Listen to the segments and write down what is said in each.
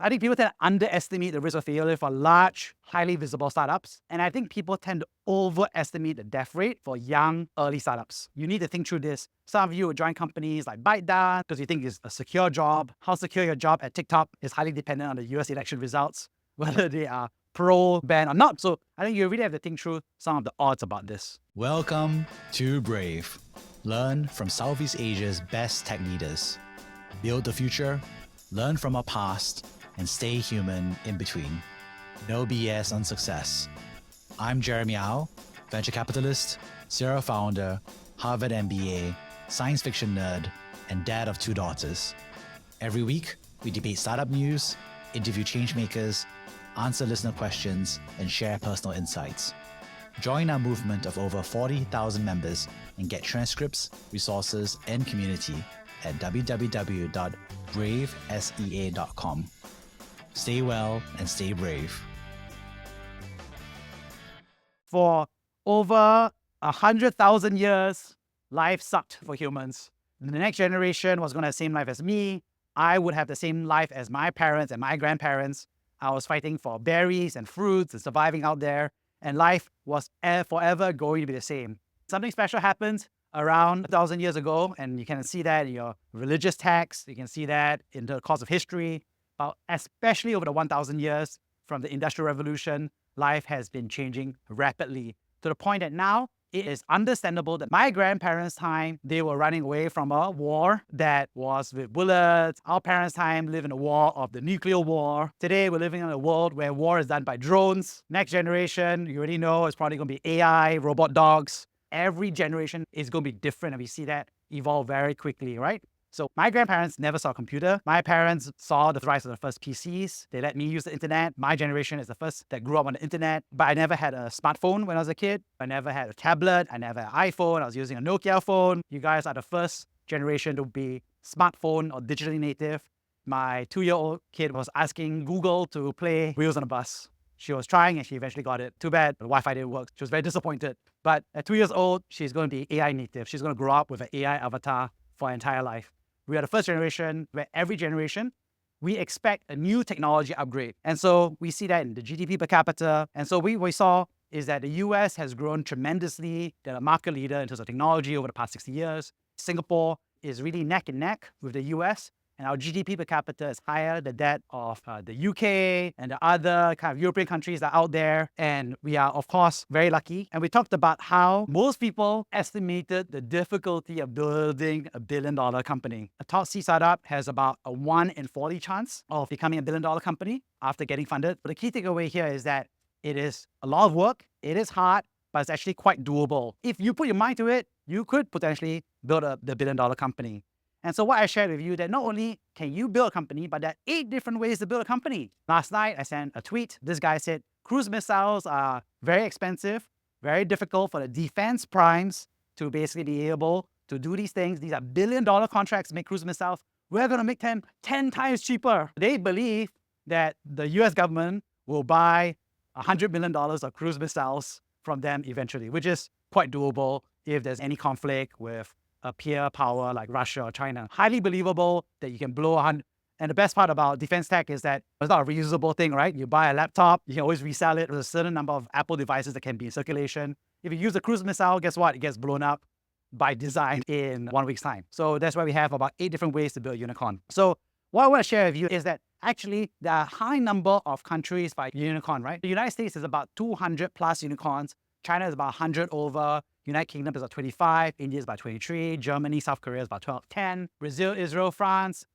I think people tend to underestimate the risk of failure for large, highly visible startups. And I think people tend to overestimate the death rate for young, early startups. You need to think through this. Some of you will join companies like ByteDance because you think it's a secure job. How secure your job at TikTok is highly dependent on the US election results, whether they are pro-ban or not. So I think you really have to think through some of the odds about this. Welcome to Brave. Learn from Southeast Asia's best tech leaders. Build the future, learn from our past, and stay human in between. No BS on success. I'm Jeremy Au, venture capitalist, serial founder, Harvard MBA, science fiction nerd, and dad of 2 daughters. Every week, we debate startup news, interview changemakers, answer listener questions, and share personal insights. Join our movement of over 40,000 members and get transcripts, resources, and community at www.bravesea.com. Stay well and stay brave. For over 100,000 years, life sucked for humans. The next generation was going to have the same life as me. I would have the same life as my parents and my grandparents. I was fighting for berries and fruits and surviving out there, and life was forever going to be the same. Something special happened around 1,000 years ago, and you can see that in your religious texts. You can see that in the course of history. But especially over the 1,000 years from the Industrial Revolution, life has been changing rapidly to the point that now it is understandable that my grandparents' time, they were running away from a war that was with bullets. Our parents' time lived in a war of the nuclear war. Today, we're living in a world where war is done by drones. Next generation, you already know, it's probably going to be AI, robot dogs. Every generation is going to be different, and we see that evolve very quickly, right? So my grandparents never saw a computer. My parents saw the rise of the first PCs. They let me use the internet. My generation is the first that grew up on the internet, but I never had a smartphone when I was a kid. I never had a tablet. I never had an iPhone. I was using a Nokia phone. You guys are the first generation to be smartphone or digitally native. My 2-year-old kid was asking Google to play Wheels on a Bus. She was trying and she eventually got it. Too bad the Wi-Fi didn't work. She was very disappointed. But at 2 years old, she's going to be AI native. She's going to grow up with an AI avatar for her entire life. We are the first generation where every generation, we expect a new technology upgrade. And so we see that in the GDP per capita. And so what we saw is that the US has grown tremendously. They're a market leader in terms of technology over the past 60 years. Singapore is really neck and neck with the US. And our GDP per capita is higher than that of the UK and the other kind of European countries that are out there. And we are, of course, very lucky. And we talked about how most people estimated the difficulty of building a billion-dollar company. A top C startup has about a 1 in 40 chance of becoming a billion-dollar company after getting funded. But the key takeaway here is that it is a lot of work. It is hard, but it's actually quite doable. If you put your mind to it, you could potentially build the billion-dollar company. And so what I shared with you that not only can you build a company, but there are 8 different ways to build a company. Last night, I sent a tweet. This guy said, cruise missiles are very expensive, very difficult for the defense primes to basically be able to do these things. These are billion-dollar contracts to make cruise missiles. We're going to make them 10 times cheaper. They believe that the US government will buy $100 million of cruise missiles from them eventually, which is quite doable if there's any conflict with a peer power like Russia or China. Highly believable that you can blow 100. And the best part about defense tech is that it's not a reusable thing, right? You buy a laptop, you can always resell it. There's a certain number of Apple devices that can be in circulation. If you use a cruise missile, guess what? It gets blown up by design in 1 week's time. So that's why we have about 8 different ways to build a unicorn. So what I want to share with you is that actually there are a high number of countries by unicorn, right? The United States is about 200 plus unicorns. China is about 100 over. United Kingdom is about 25, India is about 23, Germany, South Korea is about 12, 10, Brazil, Israel, France,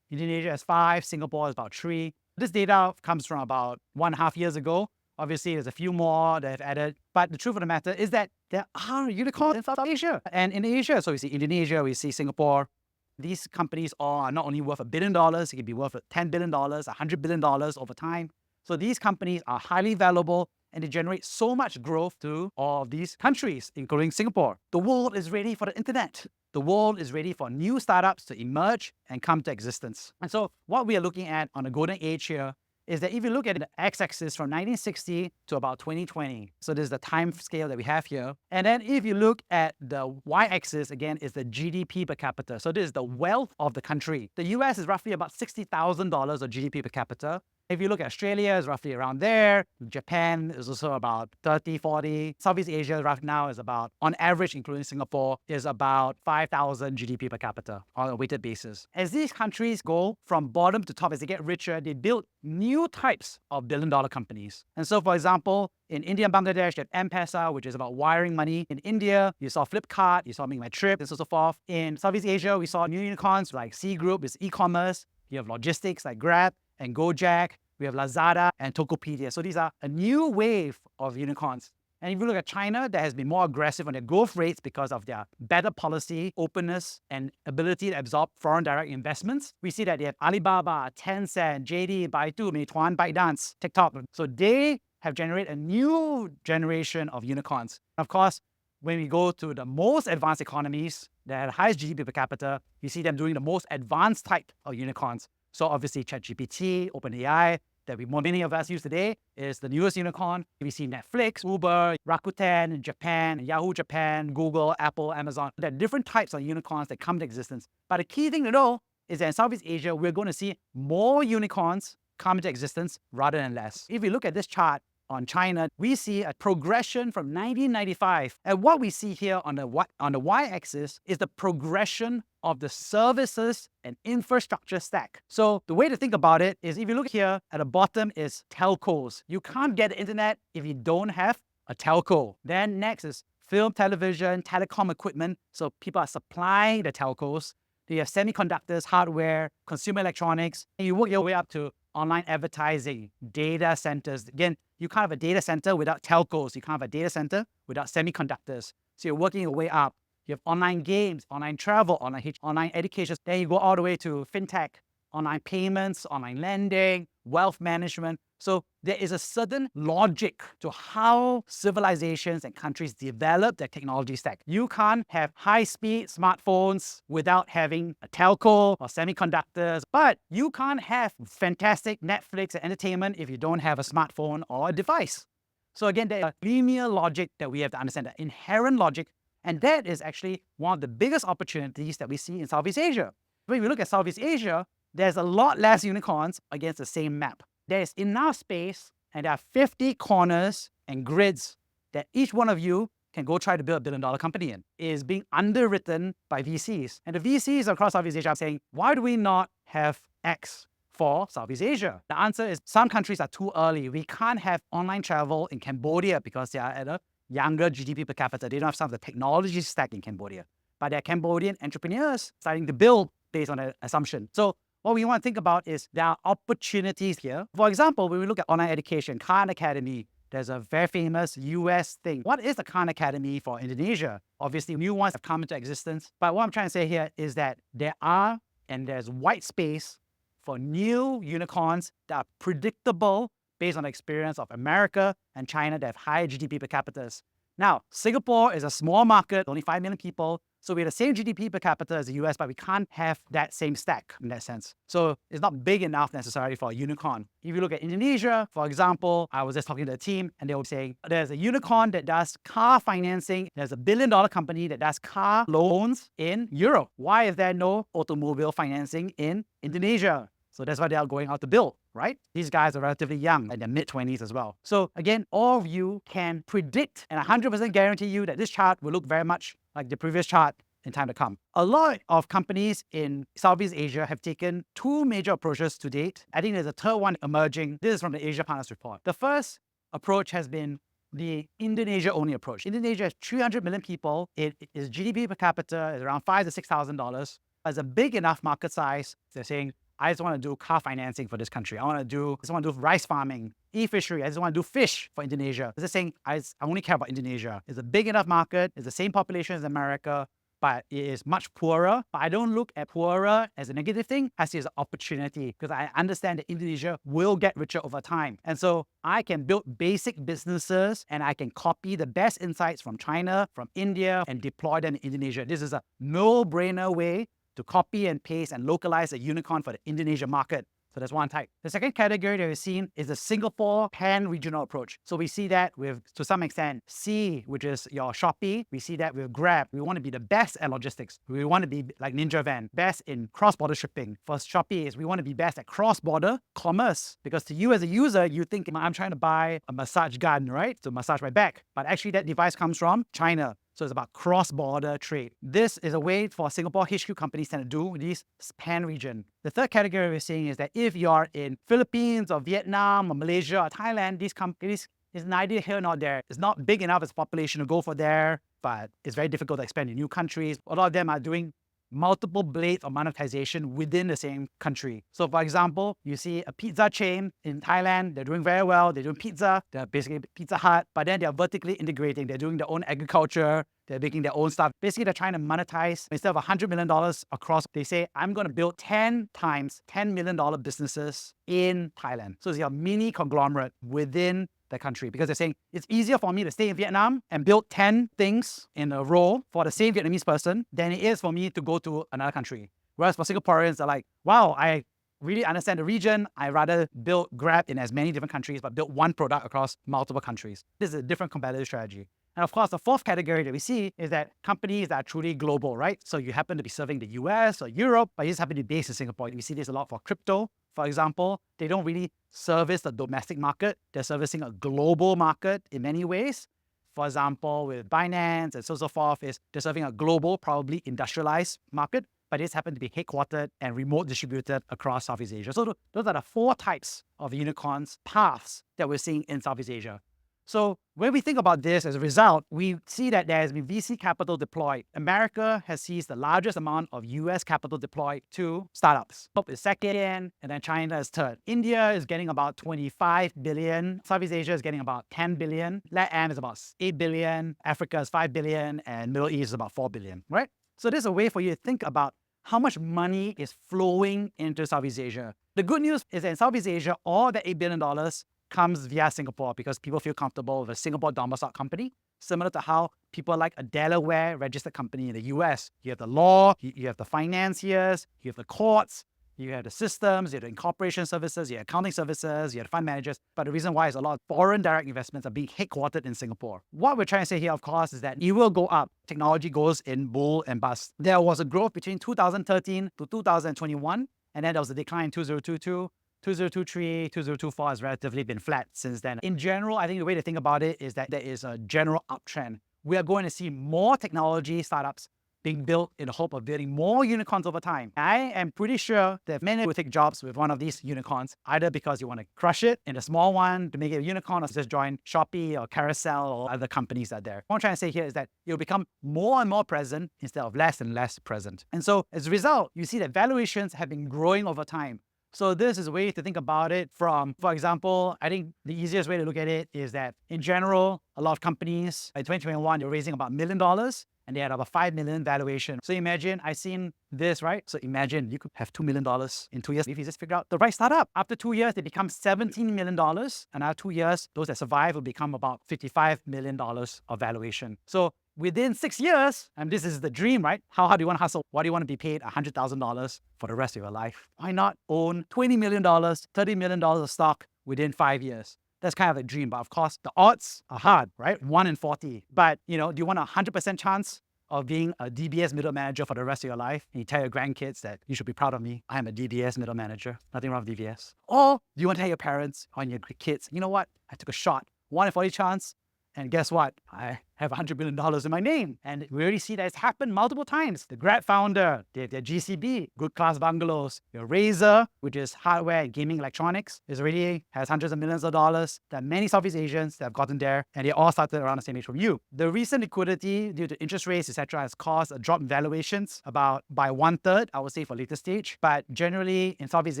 Indonesia is 5, Singapore is about 3. This data comes from about 1.5 years ago. Obviously, there's a few more that have added, but the truth of the matter is that there are unicorns in South Asia. And in Asia, so we see Indonesia, we see Singapore. These companies are not only worth $1 billion, it can be worth $10 billion, $100 billion over time. So these companies are highly valuable and they generate so much growth to all of these countries, including Singapore. The world is ready for the internet. The world is ready for new startups to emerge and come to existence. And so what we are looking at on the golden age here is that if you look at the x-axis from 1960 to about 2020, so this is the time scale that we have here. And then if you look at the y-axis, again, is the GDP per capita. So this is the wealth of the country. The US is roughly about $60,000 of GDP per capita. If you look at Australia, it's roughly around there. Japan is also about 30, 40. Southeast Asia right now is about, on average, including Singapore, is about 5,000 GDP per capita on a weighted basis. As these countries go from bottom to top, as they get richer, they build new types of billion-dollar companies. And so, for example, in India and Bangladesh, you have M-Pesa, which is about wiring money. In India, you saw Flipkart, you saw Make My Trip, and so forth. In Southeast Asia, we saw new unicorns like C Group, it's e-commerce. You have logistics like Grab and Gojek. We have Lazada and Tokopedia. So these are a new wave of unicorns. And if you look at China, that has been more aggressive on their growth rates because of their better policy, openness, and ability to absorb foreign direct investments. We see that they have Alibaba, Tencent, JD, Baidu, Meituan, ByteDance, TikTok. So they have generated a new generation of unicorns. Of course, when we go to the most advanced economies that have the highest GDP per capita, you see them doing the most advanced type of unicorns. So obviously ChatGPT, OpenAI, that many of us use today is the newest unicorn. We see Netflix, Uber, Rakuten, Japan, Yahoo Japan, Google, Apple, Amazon. There are different types of unicorns that come to existence. But the key thing to know is that in Southeast Asia, we're going to see more unicorns come into existence rather than less. If we look at this chart on China, we see a progression from 1995. And what we see here on the y-axis is the progression of the services and infrastructure stack. So the way to think about it is if you look here at the bottom is telcos. You can't get the internet if you don't have a telco. Then next is film, television, telecom equipment. So people are supplying the telcos. You have semiconductors, hardware, consumer electronics, and you work your way up to online advertising, data centers. Again, you can't have a data center without telcos. You can't have a data center without semiconductors. So you're working your way up. You have online games, online travel, online education. Then you go all the way to fintech, online payments, online lending, wealth management. So there is a certain logic to how civilizations and countries develop their technology stack. You can't have high-speed smartphones without having a telco or semiconductors, but you can't have fantastic Netflix and entertainment if you don't have a smartphone or a device. So again, there's a linear logic that we have to understand, the inherent logic, and that is actually one of the biggest opportunities that we see in Southeast Asia. When we look at Southeast Asia, there's a lot less unicorns against the same map. There's enough space, and there are 50 corners and grids that each one of you can go try to build a billion-dollar company in. It is being underwritten by VCs. And the VCs across Southeast Asia are saying, why do we not have X for Southeast Asia? The answer is some countries are too early. We can't have online travel in Cambodia because they are at a younger GDP per capita. They don't have some of the technology stack in Cambodia. But there are Cambodian entrepreneurs starting to build based on an assumption. So what we want to think about is there are opportunities here. For example, when we look at online education, Khan Academy, there's a very famous US thing. What is the Khan Academy for Indonesia? Obviously, new ones have come into existence. But what I'm trying to say here is that there's white space for new unicorns that are predictable based on the experience of America and China that have high GDP per capita. Now, Singapore is a small market, only 5 million people. So we have the same GDP per capita as the US, but we can't have that same stack in that sense. So it's not big enough necessarily for a unicorn. If you look at Indonesia, for example, I was just talking to the team and they were saying, there's a unicorn that does car financing. There's a billion-dollar company that does car loans in Europe. Why is there no automobile financing in Indonesia? So that's why they are going out to build, right? These guys are relatively young, in their mid-20s as well. So again, all of you can predict and 100% guarantee you that this chart will look very much like the previous chart in time to come. A lot of companies in Southeast Asia have taken two major approaches to date. I think there's a third one emerging. This is from the Asia Partners report. The first approach has been the Indonesia-only approach. Indonesia has 300 million people. Its GDP per capita is around $5,000 to $6,000. It's a big enough market size. They're saying, I just want to do car financing for this country. I just want to do rice farming, e-fishery. I just want to do fish for Indonesia. They're saying, I only care about Indonesia. It's a big enough market. It's the same population as America, but it is much poorer. But I don't look at poorer as a negative thing. I see it as an opportunity because I understand that Indonesia will get richer over time. And so I can build basic businesses and I can copy the best insights from China, from India, and deploy them in Indonesia. This is a no-brainer way to copy and paste and localize a unicorn for the Indonesia market. So that's one type. The second category that we've seen is the Singapore pan-regional approach. So we see that with, to some extent, C, which is your Shopee. We see that with Grab. We want to be the best at logistics. We want to be like Ninja Van, best in cross-border shipping. For Shopee is we want to be best at cross-border commerce. Because to you as a user, you think I'm trying to buy a massage gun, right? To massage my back. But actually that device comes from China. So it's about cross-border trade. This is a way for Singapore HQ companies to do this pan-region. The third category we're seeing is that if you're in Philippines or Vietnam or Malaysia or Thailand, these companies is neither here nor there. It's not big enough as a population to go for there, but it's very difficult to expand in new countries. A lot of them are doing multiple blades of monetization within the same country. So for example, you see a pizza chain in Thailand, they're doing very well, they're doing pizza, they're basically Pizza Hut, but then they're vertically integrating, they're doing their own agriculture, they're making their own stuff. Basically, they're trying to monetize, instead of $100 million across, they say, I'm going to build 10 times $10 million businesses in Thailand. So it's a mini conglomerate within the country, because they're saying it's easier for me to stay in Vietnam and build 10 things in a row for the same Vietnamese person than it is for me to go to another country. Whereas for Singaporeans, they're like, wow, I really understand the region. I rather build Grab in as many different countries, but build one product across multiple countries. This is a different competitive strategy. And of course, the fourth category that we see is that companies that are truly global, right? So you happen to be serving the US or Europe, but you just happen to be based in Singapore. We see this a lot for crypto. For example, they don't really service the domestic market. They're servicing a global market in many ways. For example, with Binance and so forth, they're serving a global, probably industrialized market, but it's happened to be headquartered and remote distributed across Southeast Asia. So those are the four types of unicorns paths that we're seeing in Southeast Asia. So when we think about this as a result, we see that there has been VC capital deployed. America has seized the largest amount of US capital deployed to startups. Europe is second, and then China is third. India is getting about 25 billion. Southeast Asia is getting about 10 billion. LATAM is about 8 billion. Africa is 5 billion. And Middle East is about 4 billion, right? So this is a way for you to think about how much money is flowing into Southeast Asia. The good news is that in Southeast Asia, all the $8 billion comes via Singapore because people feel comfortable with a Singapore domiciled company, similar to how people like a Delaware registered company in the US. You have the law, you have the financiers, you have the courts, you have the systems, you have the incorporation services, you have accounting services, you have the fund managers. But the reason why is a lot of foreign direct investments are being headquartered in Singapore. What we're trying to say here, of course, is that it will go up. Technology goes in bull and bust. There was a growth between 2013 to 2021, and then there was a decline in 2022. 2023, 2024 has relatively been flat since then. In general, I think the way to think about it is that there is a general uptrend. We are going to see more technology startups being built in the hope of building more unicorns over time. I am pretty sure that many will take jobs with one of these unicorns, either because you want to crush it in a small one to make it a unicorn, or just join Shopee or Carousel or other companies that are there. What I'm trying to say here is that it will become more and more present instead of less and less present. And so as a result, you see that valuations have been growing over time. So this is a way to think about it from, for example, I think the easiest way to look at it is that in general, a lot of companies in 2021, they're raising about $1 million and they had about 5 million valuation. So imagine, I've seen this, right? So imagine you could have $2 million in 2 years if you just figure out the right startup. After 2 years, they become $17 million. And after 2 years, those that survive will become about $55 million of valuation. So within 6 years, and this is the dream, right? How hard do you want to hustle? Why do you want to be paid $100,000 for the rest of your life? Why not own $20 million, $30 million of stock within 5 years? That's kind of a dream. But of course, the odds are hard, right? 1 in 40. But, do you want a 100% chance of being a DBS middle manager for the rest of your life? And you tell your grandkids that you should be proud of me. I am a DBS middle manager. Nothing wrong with DBS. Or do you want to tell your parents or your kids, you know what? I took a shot. 1 in 40 chance. And guess what? I have $100 billion in my name. And we already see that it's happened multiple times. The Grab founder, their GCB, Good Class Bungalows. Your Razer, which is hardware and gaming electronics, has hundreds of millions of dollars. There are many Southeast Asians that have gotten there, and they all started around the same age from you. The recent liquidity due to interest rates, etc., has caused a drop in valuations by 1/3, I would say, for later stage. But generally, in Southeast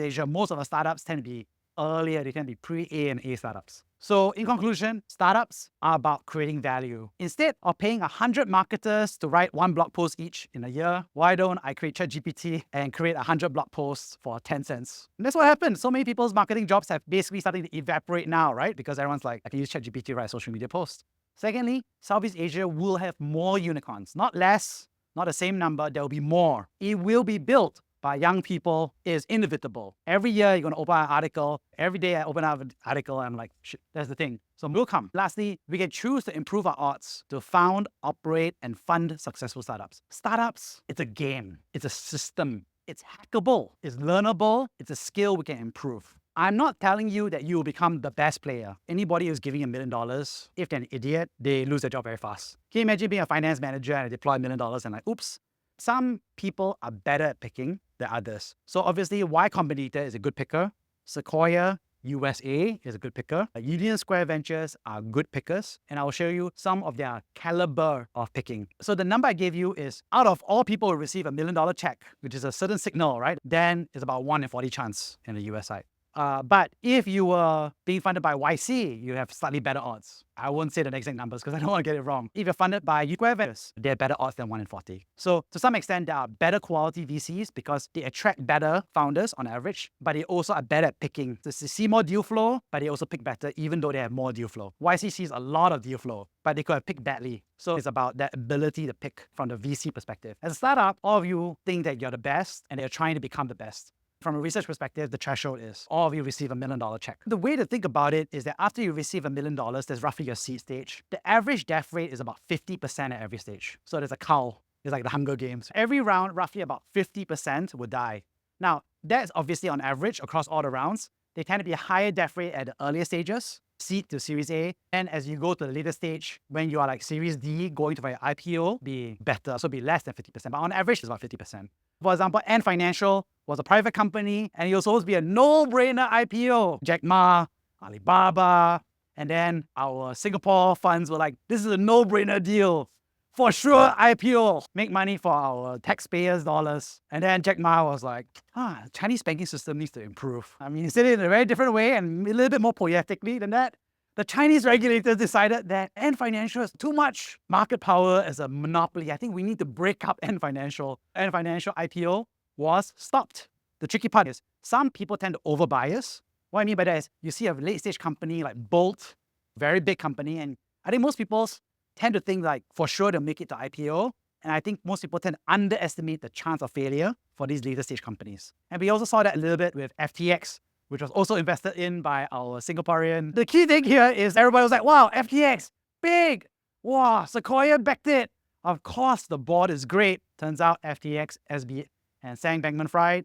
Asia, most of the startups tend to be earlier. They tend to be pre-A and A startups. So in conclusion, startups are about creating value. Instead of paying 100 marketers to write 1 blog post each in a year, why don't I create ChatGPT and create 100 blog posts for 10 cents? And that's what happened. So many people's marketing jobs have basically starting to evaporate now, right? Because everyone's like, I can use ChatGPT to write a social media post. Secondly, Southeast Asia will have more unicorns, not less, not the same number, there will be more. It will be built by young people is inevitable. Every year, you're going to open an article. Every day, I open up an article, and I'm like, shit, that's the thing. So we'll come. Lastly, we can choose to improve our odds to found, operate, and fund successful startups. Startups, it's a game. It's a system. It's hackable. It's learnable. It's a skill we can improve. I'm not telling you that you will become the best player. Anybody who's giving $1 million, if they're an idiot, they lose their job very fast. Can you imagine being a finance manager and deploy $1 million and like, oops? Some people are better at picking than others. So obviously, Y Combinator is a good picker. Sequoia USA is a good picker. Union Square Ventures are good pickers. And I will show you some of their caliber of picking. So the number I gave you is out of all people who receive $1 million check, which is a certain signal, right? Then it's about 1 in 40 chance in the US side. But if you were being funded by YC, you have slightly better odds. I won't say the exact numbers because I don't want to get it wrong. If you're funded by Square Ventures, they have better odds than 1 in 40. So to some extent, there are better quality VCs because they attract better founders on average, but they also are better at picking. So they see more deal flow, but they also pick better even though they have more deal flow. YC sees a lot of deal flow, but they could have picked badly. So it's about that ability to pick from the VC perspective. As a startup, all of you think that you're the best and they're trying to become the best. From a research perspective, the threshold is all of you receive $1 million check. The way to think about it is that after you receive $1 million, that's roughly your seed stage. The average death rate is about 50% at every stage. So there's a cow. It's like the Hunger Games. Every round, roughly about 50% will die. Now, that's obviously on average across all the rounds. They tend to be a higher death rate at the earlier stages, seed to Series A. And as you go to the later stage, when you are like Series D, going to an IPO, be better. So be less than 50%. But on average, it's about 50%. For example, Ant Financial was a private company, and it was supposed to be a no-brainer IPO. Jack Ma, Alibaba, and then our Singapore funds were like, this is a no-brainer deal. For sure, IPO. Make money for our taxpayers' dollars. And then Jack Ma was like, the Chinese banking system needs to improve. I mean, he said it in a very different way and a little bit more poetically than that. The Chinese regulators decided that Ant Financial has too much market power as a monopoly. I think we need to break up Ant Financial. Ant Financial IPO was stopped. The tricky part is some people tend to overbias. What I mean by that is you see a late-stage company like Bolt, very big company, and I think most people tend to think like for sure they'll make it to IPO. And I think most people tend to underestimate the chance of failure for these later-stage companies. And we also saw that a little bit with FTX, which was also invested in by our Singaporean. The key thing here is everybody was like, wow, FTX, big. Wow, Sequoia backed it. Of course, the board is great. Turns out FTX, SB, and Sam Bankman-Fried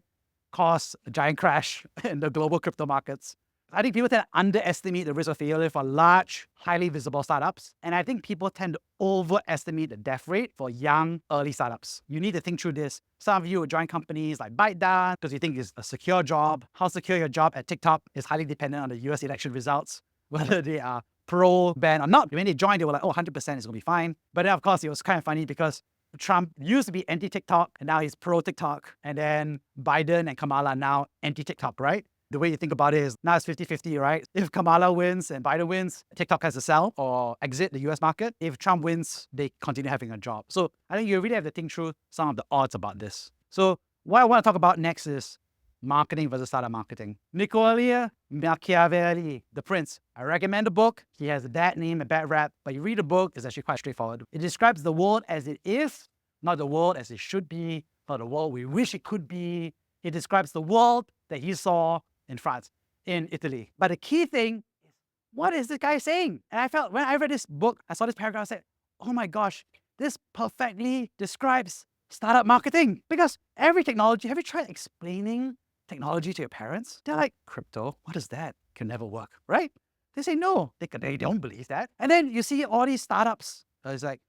caused a giant crash in the global crypto markets. I think people tend to underestimate the risk of failure for large, highly visible startups. And I think people tend to overestimate the death rate for young, early startups. You need to think through this. Some of you will join companies like ByteDance because you think it's a secure job. How secure your job at TikTok is highly dependent on the US election results, whether they are pro-ban or not. When they joined, they were like, oh, 100% is going to be fine. But then, of course, it was kind of funny because Trump used to be anti-TikTok and now he's pro-TikTok. And then Biden and Kamala are now anti-TikTok, right? The way you think about it is now it's 50-50, right? If Kamala wins and Biden wins, TikTok has to sell or exit the US market. If Trump wins, they continue having a job. So I think you really have to think through some of the odds about this. So what I want to talk about next is marketing versus startup marketing. Niccolo Machiavelli, the prince. I recommend the book. He has a bad name, a bad rap, but you read the book, it's actually quite straightforward. It describes the world as it is, not the world as it should be, not the world we wish it could be. It describes the world that he saw in France, in Italy. But the key thing is, what is this guy saying? And I felt, when I read this book, I saw this paragraph, I said, oh my gosh, this perfectly describes startup marketing. Because every technology, have you tried explaining technology to your parents? They're like, crypto, what is that? Can never work, right? They say no, they don't believe that. And then you see all these startups. It's like,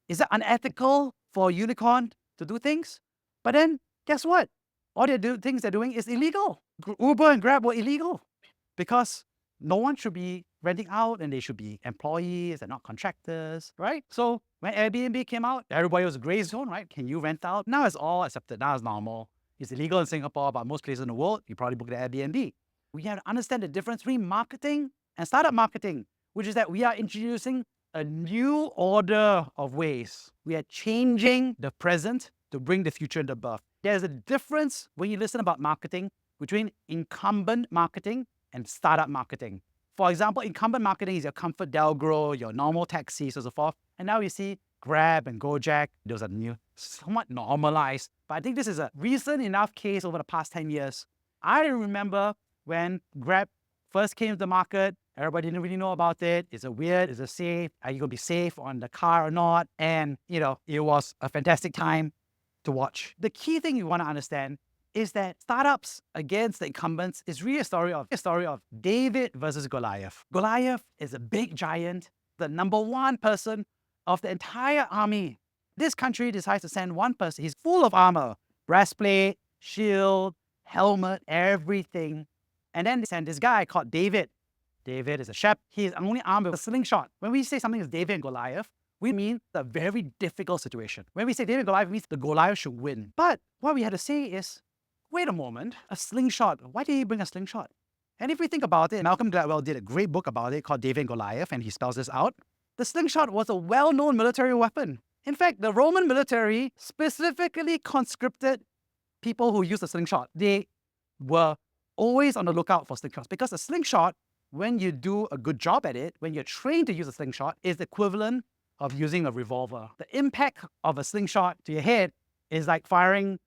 is it unethical for a unicorn to do things? But then, guess what? All things they're doing is illegal. Uber and Grab were illegal because no one should be renting out and they should be employees and not contractors, right? So when Airbnb came out, everybody was a gray zone, right? Can you rent out? Now it's all accepted. Now it's normal. It's illegal in Singapore, but most places in the world, you probably book at Airbnb. We have to understand the difference between marketing and startup marketing, which is that we are introducing a new order of ways. We are changing the present to bring the future into birth. There's a difference when you listen about marketing between incumbent marketing and startup marketing. For example, incumbent marketing is your ComfortDelGro, your normal taxis, and so forth. And now you see Grab and Gojek, those are new somewhat normalized. But I think this is a recent enough case over the past 10 years. I remember when Grab first came to the market, everybody didn't really know about it. Is it weird? Is it safe? Are you going to be safe on the car or not? And, it was a fantastic time to watch. The key thing you want to understand is that startups against the incumbents is really a story of David versus Goliath. Goliath is a big giant, the number one person of the entire army. This country decides to send one person. He's full of armor, breastplate, shield, helmet, everything. And then they send this guy called David. David is a shepherd. He's only armed with a slingshot. When we say something is David and Goliath, we mean a very difficult situation. When we say David and Goliath, it means the Goliath should win. But what we had to say is, wait a moment, a slingshot. Why did he bring a slingshot? And if we think about it, Malcolm Gladwell did a great book about it called David and Goliath, and he spells this out. The slingshot was a well-known military weapon. In fact, the Roman military specifically conscripted people who used a slingshot. They were always on the lookout for slingshots because a slingshot, when you do a good job at it, when you're trained to use a slingshot, is the equivalent of using a revolver. The impact of a slingshot to your head is like firing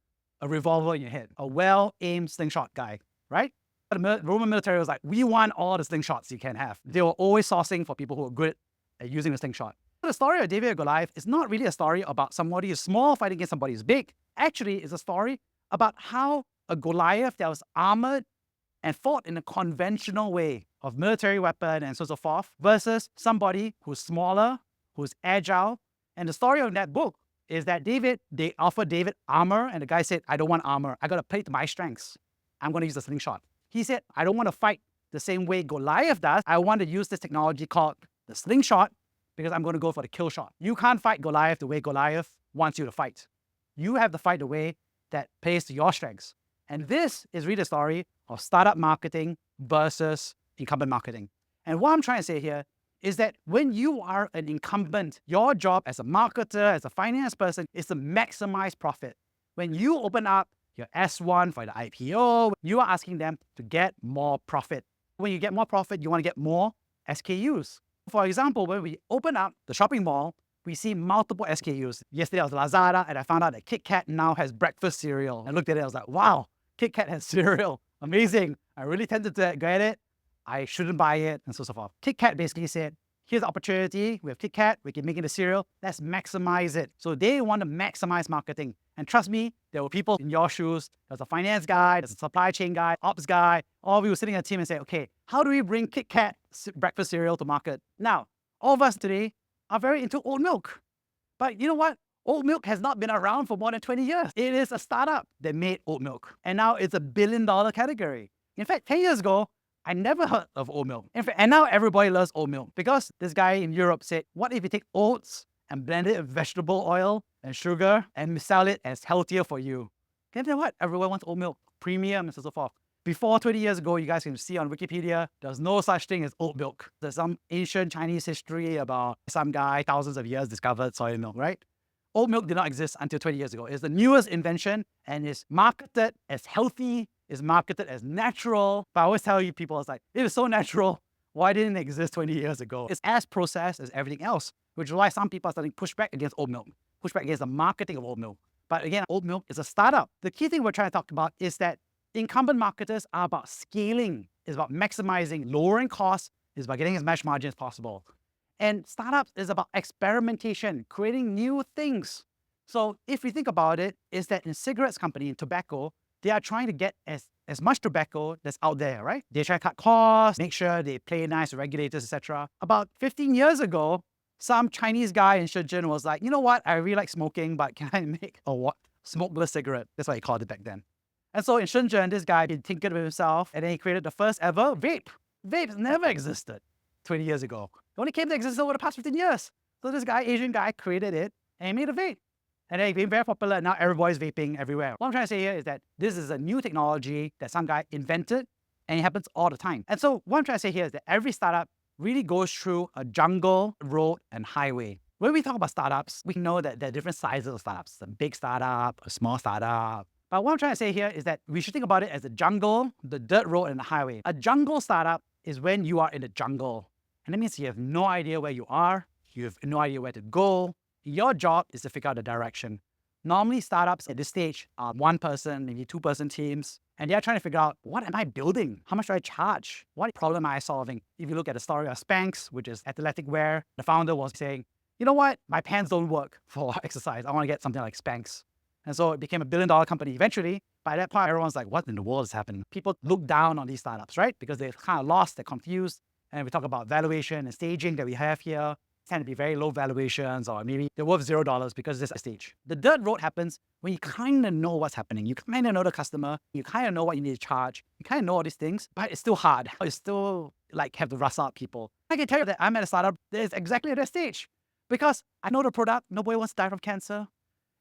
a revolver in your head, a well-aimed slingshot guy, right? The Roman military was like, we want all the slingshots you can have. They were always sourcing for people who were good at using the slingshot. The story of David and Goliath is not really a story about somebody who's small fighting against somebody who's big. Actually, it's a story about how a Goliath that was armored and fought in a conventional way of military weapon and so forth versus somebody who's smaller, who's agile. And the story of that book is that they offered David armor, and the guy said, I don't want armor. I got to play to my strengths. I'm going to use a slingshot. He said, I don't want to fight the same way Goliath does. I want to use this technology called the slingshot because I'm going to go for the kill shot. You can't fight Goliath the way Goliath wants you to fight. You have to fight the way that plays to your strengths. And this is really the story of startup marketing versus incumbent marketing. And what I'm trying to say here is that when you are an incumbent, your job as a marketer, as a finance person, is to maximize profit. When you open up your S1 for the IPO, you are asking them to get more profit. When you get more profit, you want to get more SKUs. For example, when we open up the shopping mall, we see multiple SKUs. Yesterday I was at Lazada and I found out that KitKat now has breakfast cereal. I looked at it, I was like, wow, KitKat has cereal. Amazing. I really tempted to get it. I shouldn't buy it, and so forth. KitKat basically said, here's the opportunity. We have KitKat. We can make it a cereal. Let's maximize it. So they want to maximize marketing. And trust me, there were people in your shoes. There's a finance guy, there's a supply chain guy, ops guy. All of you were sitting at a team and say, okay, how do we bring KitKat breakfast cereal to market? Now, all of us today are very into oat milk. But you know what? Oat milk has not been around for more than 20 years. It is a startup that made oat milk. And now it's a billion-dollar category. In fact, 10 years ago, I never heard of oat milk. In fact, and now everybody loves oat milk because this guy in Europe said, what if you take oats and blend it with vegetable oil and sugar and sell it as healthier for you? And then what? Everyone wants oat milk, premium and so forth. Before 20 years ago, you guys can see on Wikipedia, there's no such thing as oat milk. There's some ancient Chinese history about some guy, thousands of years, discovered soy milk, right? Oat milk did not exist until 20 years ago. It's the newest invention and is marketed as healthy, is marketed as natural. But I always tell you people, it's like, it is so natural. Why didn't it exist 20 years ago? It's as processed as everything else, which is why some people are starting to push back against oat milk, push back against the marketing of oat milk. But again, oat milk is a startup. The key thing we're trying to talk about is that incumbent marketers are about scaling, is about maximizing, lowering costs, is about getting as much margin as possible. And startups is about experimentation, creating new things. So if we think about it, is that in cigarettes company, in tobacco, they are trying to get as much tobacco that's out there, right? They try to cut costs, make sure they play nice with regulators, etc. About 15 years ago, some Chinese guy in Shenzhen was like, you know what? I really like smoking, but can I make a smokeless cigarette? That's what he called it back then. And so in Shenzhen, this guy tinkered with himself, and then he created the first ever vape. Vapes never existed 20 years ago. It only came to existence over the past 15 years. So this guy, Asian guy, created it, and he made a vape. And then it became very popular, and now everybody's vaping everywhere. What I'm trying to say here is that this is a new technology that some guy invented, and it happens all the time. And so what I'm trying to say here is that every startup really goes through a jungle, road, and highway. When we talk about startups, we know that there are different sizes of startups. A big startup, a small startup. But what I'm trying to say here is that we should think about it as the jungle, the dirt road, and the highway. A jungle startup is when you are in the jungle. And that means you have no idea where you are. You have no idea where to go. Your job is to figure out the direction. Normally, startups at this stage are one person, maybe two-person teams, and they're trying to figure out, what am I building? How much do I charge? What problem am I solving? If you look at the story of Spanx, which is athletic wear, the founder was saying, you know what? My pants don't work for exercise. I want to get something like Spanx. And so it became a billion-dollar company eventually. By that point, everyone's like, what in the world is happening? People look down on these startups, right? Because they're kind of lost, they're confused. And we talk about valuation and staging that we have here. Tend to be very low valuations, or maybe they're worth $0 because this is a stage. The dirt road happens when you kind of know what's happening. You kind of know the customer. You kind of know what you need to charge. You kind of know all these things, but it's still hard. It's still like have to rustle out people. I can tell you that I'm at a startup that is exactly at that stage because I know the product. Nobody wants to die from cancer.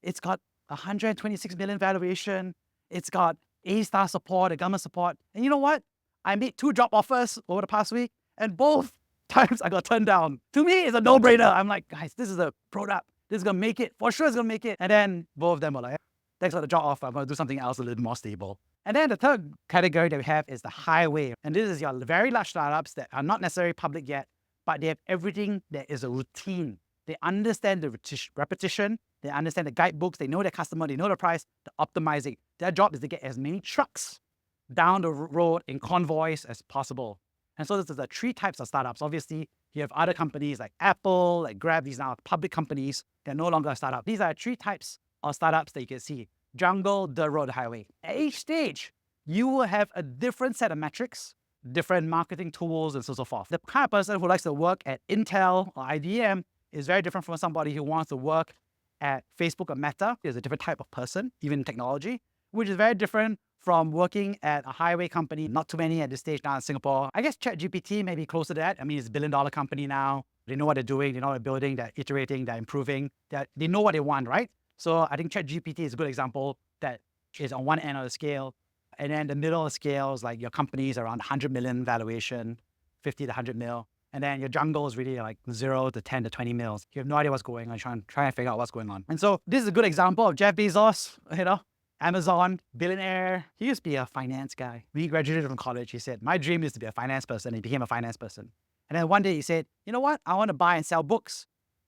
It's got 126 million valuation. It's got A-star support, a government support. And you know what? I made 2 job offers over the past week, and both times I got turned down. To me, it's a no-brainer. I'm like, guys, this is a product. This is going to make it. For sure it's going to make it. And then both of them were like, thanks for the job offer. I'm going to do something else a little more stable. And then the third category that we have is the highway. And this is your very large startups that are not necessarily public yet, but they have everything that is a routine. They understand the repetition. They understand the guidebooks. They know their customer. They know the price. They're optimizing. Their job is to get as many trucks down the road in convoys as possible. And so this is the 3 types of startups. Obviously, you have other companies like Apple, like Grab. These now public companies. They're no longer a startup. These are 3 types of startups that you can see. Jungle, dirt road, highway. At each stage, you will have a different set of metrics, different marketing tools, and so forth. The kind of person who likes to work at Intel or IBM is very different from somebody who wants to work at Facebook or Meta. Is a different type of person, even in technology, which is very different from working at a highway company. Not too many at this stage now in Singapore. I guess ChatGPT may be close to that. I mean, it's a billion-dollar company now. They know what they're doing. They know what they're building. They're iterating. They're improving. They know what they want, right? So I think ChatGPT is a good example that is on one end of the scale. And then the middle of the scale is like your companies around 100 million valuation, 50 to 100 mil. And then your jungle is really like 0 to 10 to 20 mils. You have no idea what's going on, trying to figure out what's going on. And so this is a good example of Jeff Bezos, Amazon, billionaire. He used to be a finance guy. When he graduated from college, he said, my dream is to be a finance person. He became a finance person. And then one day he said, you know what? I want to buy and sell books.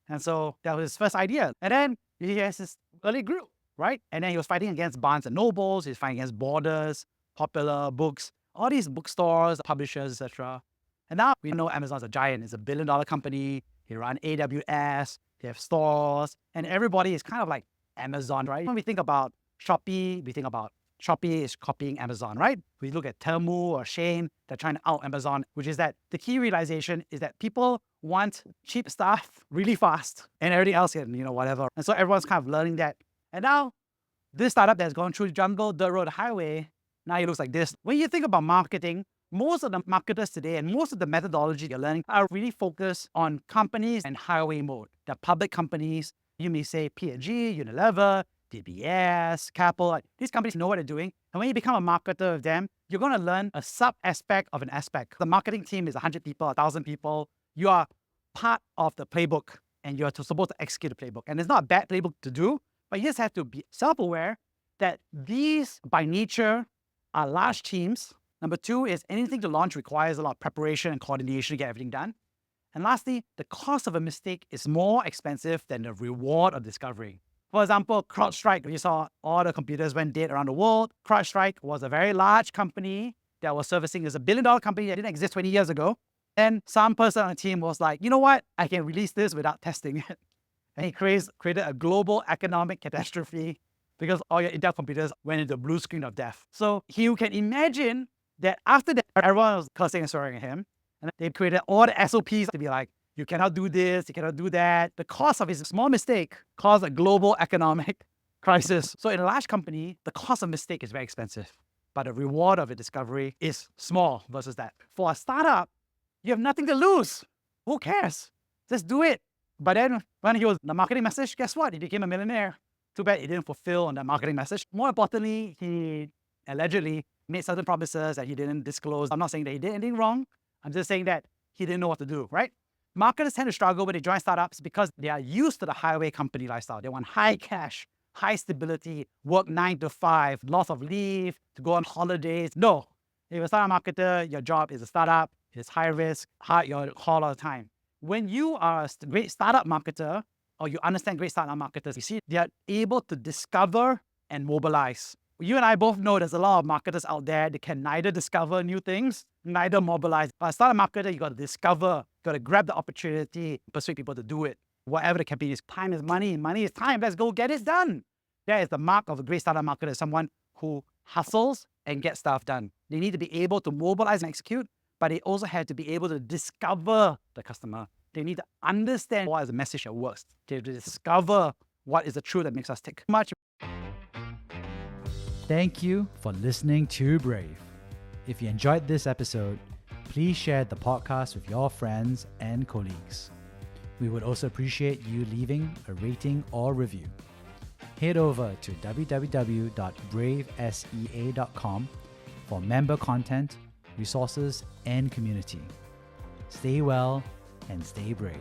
And so that was his first idea. And then he has this early group, right? And then he was fighting against Barnes and Nobles. He was fighting against Borders, Popular Books, all these bookstores, publishers, etc. And now we know Amazon's a giant. It's a billion-dollar company. He runs AWS. They have stores. And everybody is kind of like Amazon, right? When we think about Shopee, we think about Shopee is copying Amazon, right? We look at Temu or Shein, they're trying to out Amazon, which is that the key realization is that people want cheap stuff really fast and everything else, whatever. And so everyone's kind of learning that. And now this startup that's gone through jungle, dirt road, highway, now it looks like this. When you think about marketing, most of the marketers today and most of the methodology you're learning are really focused on companies and highway mode. They're public companies. You may say P&G, Unilever, DBS, Capel, these companies know what they're doing. And when you become a marketer of them, you're going to learn a sub-aspect of an aspect. The marketing team is 100 people, 1,000 people. You are part of the playbook and you're supposed to execute the playbook. And it's not a bad playbook to do, but you just have to be self-aware that these, by nature, are large teams. Number 2 is anything to launch requires a lot of preparation and coordination to get everything done. And lastly, the cost of a mistake is more expensive than the reward of discovery. For example, CrowdStrike, you saw all the computers went dead around the world. CrowdStrike was a very large company that was servicing as a billion-dollar company that didn't exist 20 years ago. And some person on the team was like, you know what? I can release this without testing it. And he created a global economic catastrophe because all your Intel computers went into the blue screen of death. So you can imagine that after that, everyone was cursing and swearing at him. And they created all the SOPs to be like, you cannot do this, you cannot do that. The cost of his small mistake caused a global economic crisis. So in a large company, the cost of mistake is very expensive, but the reward of a discovery is small versus that. For a startup, you have nothing to lose. Who cares? Just do it. But then when he was the marketing message, guess what? He became a millionaire. Too bad he didn't fulfill on that marketing message. More importantly, he allegedly made certain promises that he didn't disclose. I'm not saying that he did anything wrong. I'm just saying that he didn't know what to do, right? Marketers tend to struggle when they join startups because they are used to the highway company lifestyle. They want high cash, high stability, work 9 to 5, lots of leave, to go on holidays. No. If you're a startup marketer, your job is a startup, it's high risk, you're on call all the time. When you are a great startup marketer, or you understand great startup marketers, you see they are able to discover and mobilize. You and I both know there's a lot of marketers out there that can neither discover new things, neither mobilize. But as a startup marketer, you got to discover, you got to grab the opportunity, persuade people to do it. Whatever the campaign is, time is money, money is time. Let's go get it done. That is the mark of a great startup marketer, someone who hustles and gets stuff done. They need to be able to mobilize and execute, but they also have to be able to discover the customer. They need to understand what is the message that works. They have to discover what is the truth that makes us tick. Thank you for listening to Brave. If you enjoyed this episode, please share the podcast with your friends and colleagues. We would also appreciate you leaving a rating or review. Head over to www.bravesea.com for member content, resources, and community. Stay well and stay brave.